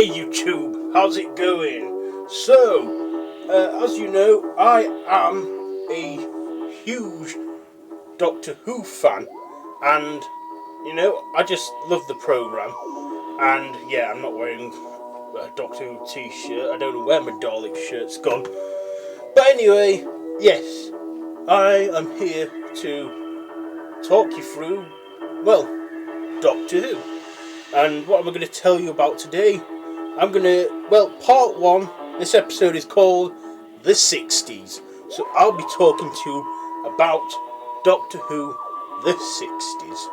Hey YouTube, how's it going? So, as you know, I am a huge Doctor Who fan, and I just love the programme. And yeah, I'm not wearing a Doctor Who t-shirt. I don't know where my Dalek shirt's gone. But anyway, yes, I am here to talk you through, well, Doctor Who. And what am I going to tell you about today? Part one, this episode is called The 60's. So I'll be talking to you about Doctor Who, The 60's.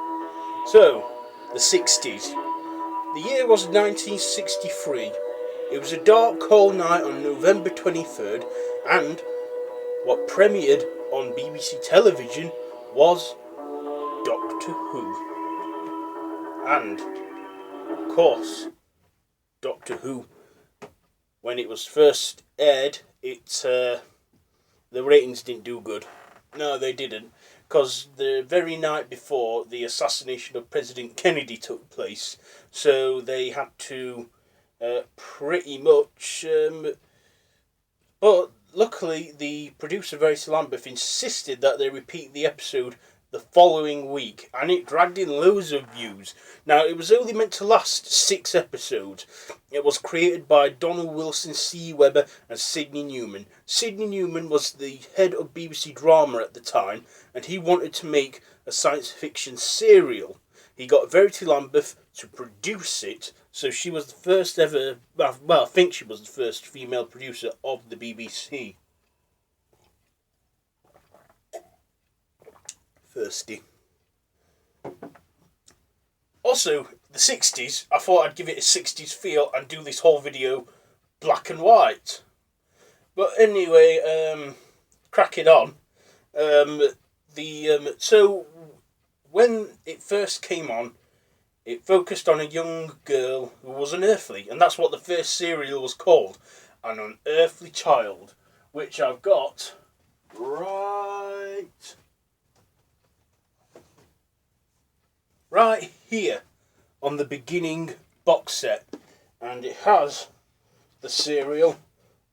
So, The 60's. The year was 1963. It was a dark, cold night on November 23rd, and what premiered on BBC television was Doctor Who. And, of course, Doctor Who, when it was first aired, the ratings didn't do good. No, they didn't, because the very night before the assassination of President Kennedy took place, so they had to pretty much... but luckily, the producer, Verity Lambeth, insisted that they repeat the episode the following week, and it dragged in loads of views. Now, it was only meant to last 6 episodes. It was created by Donald Wilson, C. Webber and Sidney Newman. Sidney Newman was the head of BBC Drama at the time, and he wanted to make a science fiction serial. He got Verity Lambeth to produce it, so she was the first ever, I think she was the first female producer of the BBC. Thirsty. Also, the 60's, I thought I'd give it a 60's feel and do this whole video black and white. But anyway, cracking on. So, when it first came on, it focused on a young girl who was unearthly, and that's what the first serial was called, An Unearthly Child, which I've got right here on the beginning box set, and it has the serial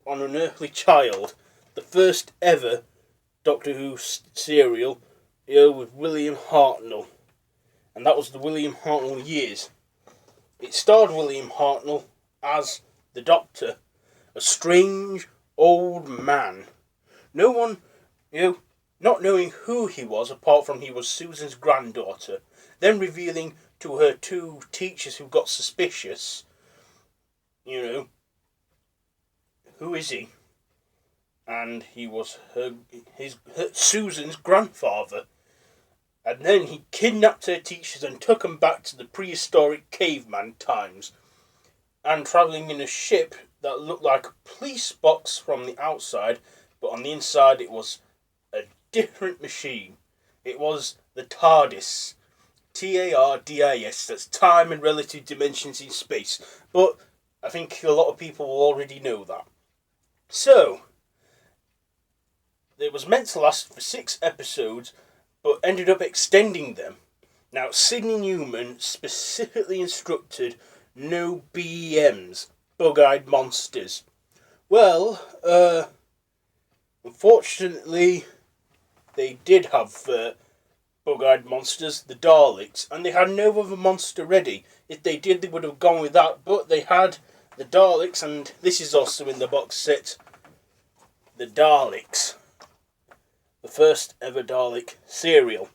An Unearthly Child, the first ever Doctor Who serial, with William Hartnell, and that was the William Hartnell years. It starred William Hartnell as the Doctor, a strange old man. No one, not knowing who he was, apart from he was Susan's granddaughter, then revealing to her 2 teachers who got suspicious, who is he? And he was her Susan's grandfather. And then he kidnapped her teachers and took them back to the prehistoric caveman times. And travelling in a ship that looked like a police box from the outside, but on the inside it was a different machine. It was the TARDIS. TARDIS, that's time and relative dimensions in space. But I think a lot of people will already know that. So, it was meant to last for 6 episodes, but ended up extending them. Now, Sidney Newman specifically instructed no BEMs, bug-eyed monsters. Well, unfortunately, they did have bug-eyed monsters, the Daleks, and they had no other monster ready. If they did, they would have gone with that, but they had the Daleks, and this is also in the box set, the Daleks. The first ever Dalek serial.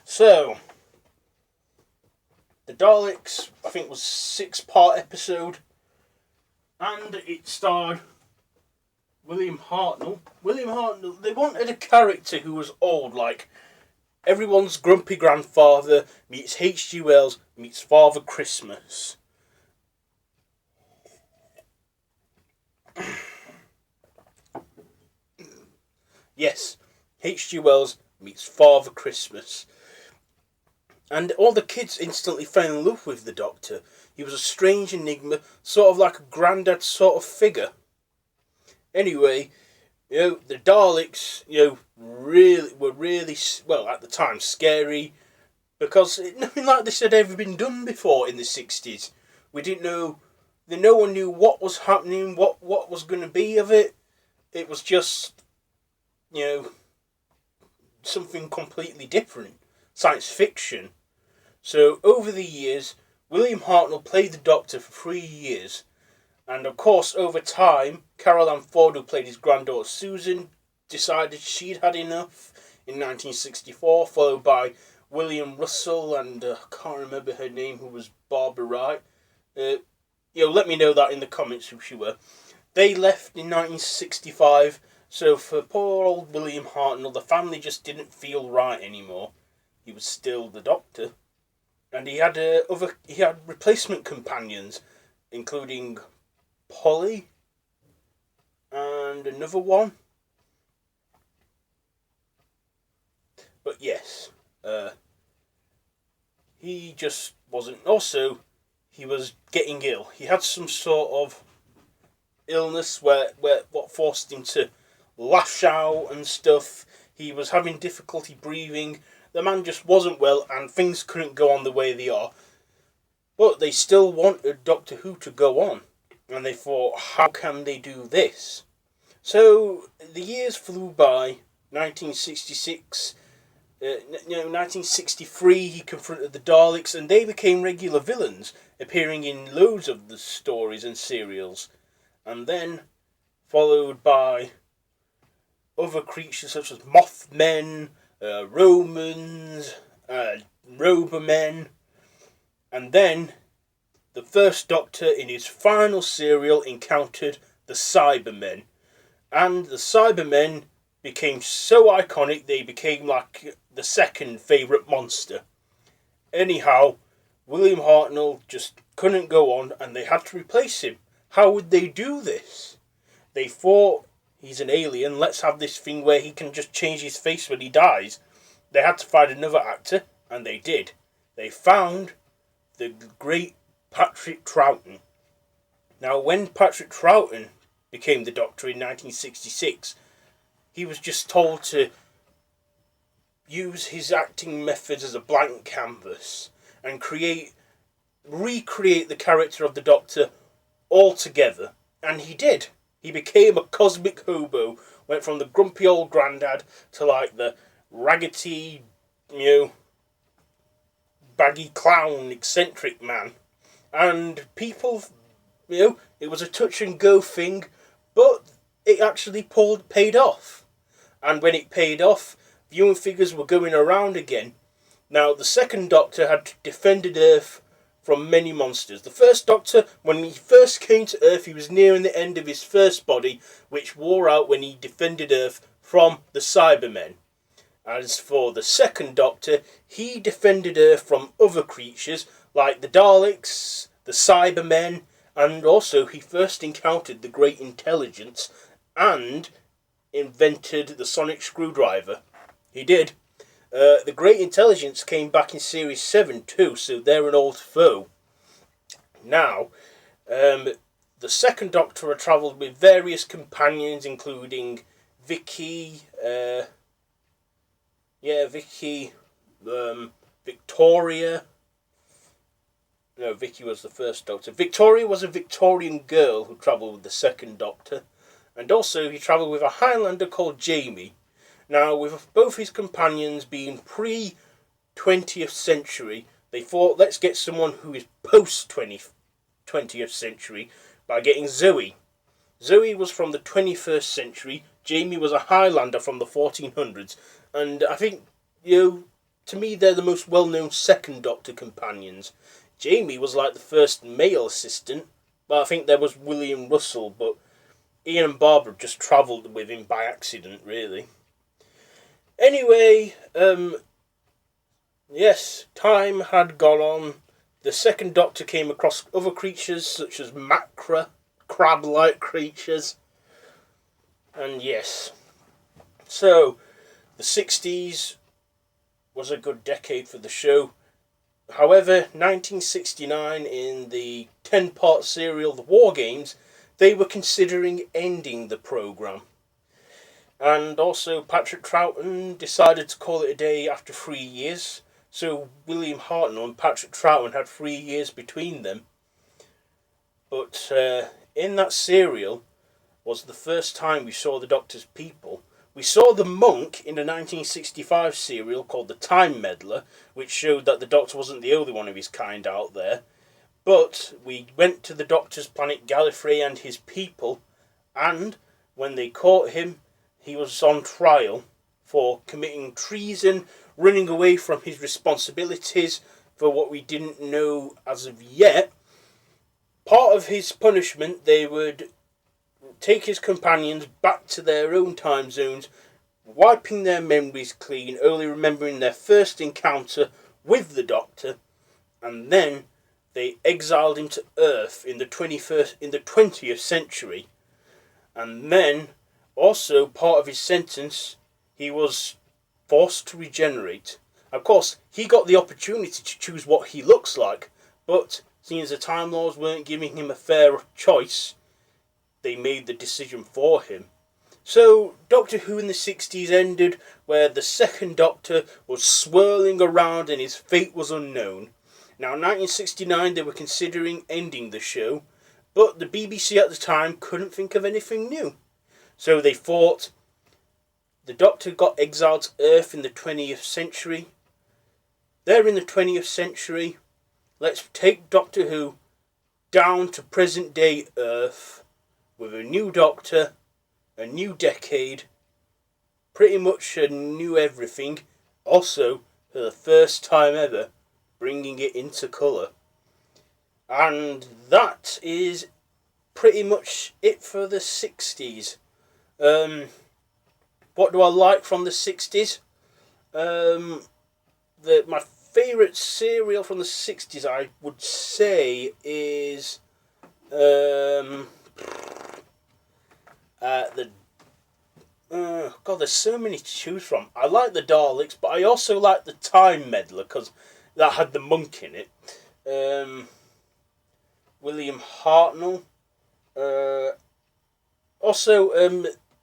So, the Daleks, I think, was 6-part episode, and it starred William Hartnell. William Hartnell, they wanted a character who was old, like everyone's grumpy grandfather meets H.G. Wells meets Father Christmas. Yes, H.G. Wells meets Father Christmas. And all the kids instantly fell in love with the Doctor. He was a strange enigma, sort of like a granddad sort of figure. Anyway, the Daleks, were really, well, at the time, scary, because nothing like this had ever been done before in the 60's. We didn't know no one knew what was happening, what was going to be of it. It was just, something completely different. Science fiction. So over the years, William Hartnell played the Doctor for 3 years. And of course, over time, Carol Ann Ford, who played his granddaughter Susan, decided she'd had enough in 1964, followed by William Russell and I can't remember her name, who was Barbara Wright. Let me know that in the comments who she were. They left in 1965, so for poor old William Hartnell, the family just didn't feel right anymore. He was still the Doctor, and he had replacement companions, including Polly and another one. But yes, he just wasn't. Also, he was getting ill. He had some sort of illness where what forced him to lash out and stuff. He was having difficulty breathing. The man just wasn't well, and things couldn't go on the way they are. But they still wanted Doctor Who to go on, and they thought, how can they do this? So the years flew by. 1966. 1963, he confronted the Daleks, and they became regular villains, appearing in loads of the stories and serials. And then, followed by other creatures such as Mothmen, Romans, Robomen, and then the first Doctor in his final serial encountered the Cybermen, and the Cybermen became so iconic they became like the second favourite monster. Anyhow, William Hartnell just couldn't go on, and they had to replace him. How would they do this? They thought, he's an alien, let's have this thing where he can just change his face when he dies. They had to find another actor, and they did. They found the great Patrick Troughton. Now, when Patrick Troughton became the Doctor in 1966, he was just told to use his acting methods as a blank canvas and recreate the character of the Doctor altogether. And he did. He became a cosmic hobo, went from the grumpy old grandad to like the raggedy, baggy clown, eccentric man. And people, it was a touch and go thing, but it actually paid off. And when it paid off, viewing figures were going around again. Now, the second Doctor had defended Earth from many monsters. The first Doctor, when he first came to Earth, he was nearing the end of his first body, which wore out when he defended Earth from the Cybermen. As for the second Doctor, he defended Earth from other creatures like the Daleks, the Cybermen, and also he first encountered the Great Intelligence and invented the sonic screwdriver. He did. The Great Intelligence came back in Series 7 too, so they're an old foe. Now, the second Doctor had travelled with various companions, including Vicky, Victoria. No, Vicky was the first Doctor. Victoria was a Victorian girl who travelled with the second Doctor. And also he travelled with a Highlander called Jamie. Now, with both his companions being pre-20th century, they thought, let's get someone who is post-20th century by getting Zoe. Zoe was from the 21st century. Jamie was a Highlander from the 1400s. And I think, to me, they're the most well-known second Doctor companions. Jamie was like the first male assistant. Well, I think there was William Russell, but Ian and Barbara just travelled with him by accident, really. Anyway, yes, time had gone on. The second Doctor came across other creatures such as macra, crab-like creatures. And yes, so the 60s was a good decade for the show. However, 1969, in the 10-part serial The War Games, they were considering ending the programme. And also Patrick Troughton decided to call it a day after 3 years. So William Hartnell and Patrick Troughton had 3 years between them. But in that serial was the first time we saw the Doctor's people. We saw the monk in the 1965 serial called The Time Meddler, which showed that the Doctor wasn't the only one of his kind out there. But we went to the Doctor's planet Gallifrey and his people, and when they caught him, he was on trial for committing treason, running away from his responsibilities for what we didn't know as of yet. Part of his punishment, they would take his companions back to their own time zones, wiping their memories clean, only remembering their first encounter with the Doctor, and then they exiled him to Earth in the 20th century. And then, also part of his sentence, he was forced to regenerate. Of course, he got the opportunity to choose what he looks like, but seeing as the Time Lords weren't giving him a fair choice, they made the decision for him. So, Doctor Who in the 60s ended where the second Doctor was swirling around and his fate was unknown. Now, in 1969 they were considering ending the show, but the BBC at the time couldn't think of anything new. So they thought, the Doctor got exiled to Earth in the 20th century. They're in the 20th century. Let's take Doctor Who down to present day Earth with a new Doctor, a new decade, pretty much a new everything. Also, for the first time ever, bringing it into colour. And that is pretty much it for the 60s. What do I like from the 60s? My favourite serial from the 60s, I would say, is God, there's so many to choose from. I like the Daleks, but I also like the Time Meddler because that had the monk in it. William Hartnell. Also,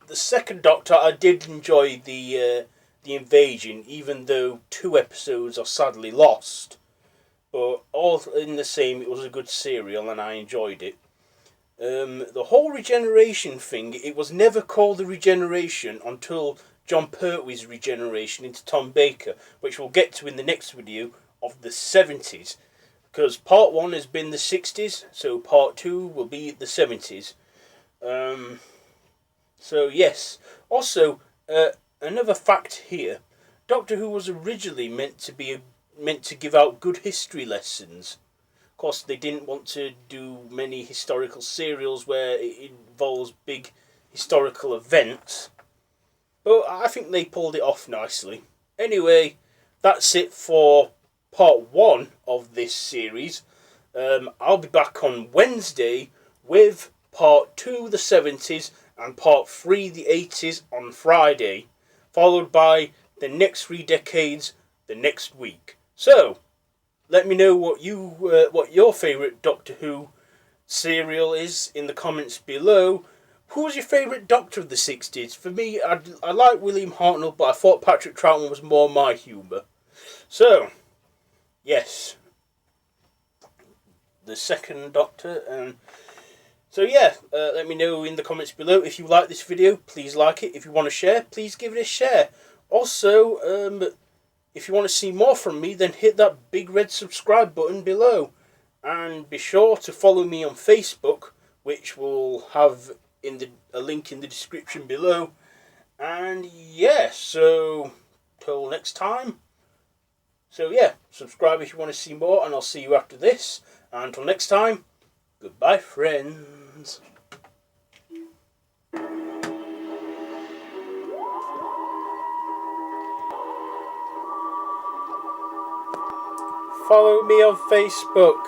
the second Doctor, I did enjoy the invasion, even though 2 episodes are sadly lost. But all in the same, it was a good serial and I enjoyed it. The whole regeneration thing, it was never called the regeneration until John Pertwee's regeneration into Tom Baker, which we'll get to in the next video of the 70s. Because part 1 has been the 60s, so part 2 will be the 70s. So yes. Also, another fact here: Doctor Who was originally meant to give out good history lessons. Of course, they didn't want to do many historical serials where it involves big historical events, but I think they pulled it off nicely. Anyway, that's it for part 1 of this series. I'll be back on Wednesday with part 2, the 70s, and part 3, the 80s, on Friday, followed by the next 3 decades the next week. So, let me know what your favourite Doctor Who serial is in the comments below. Who was your favourite Doctor of the 60s? For me, I like William Hartnell, but I thought Patrick Troughton was more my humour. So, yes, the second Doctor. So yeah, let me know in the comments below if you like this video. Please like it. If you want to share, please give it a share. Also, if you want to see more from me, then hit that big red subscribe button below. And be sure to follow me on Facebook, which will have a link in the description below. And yeah, so till next time. So yeah, subscribe if you want to see more, and I'll see you after this. And until next time, goodbye, friends. Follow me on Facebook.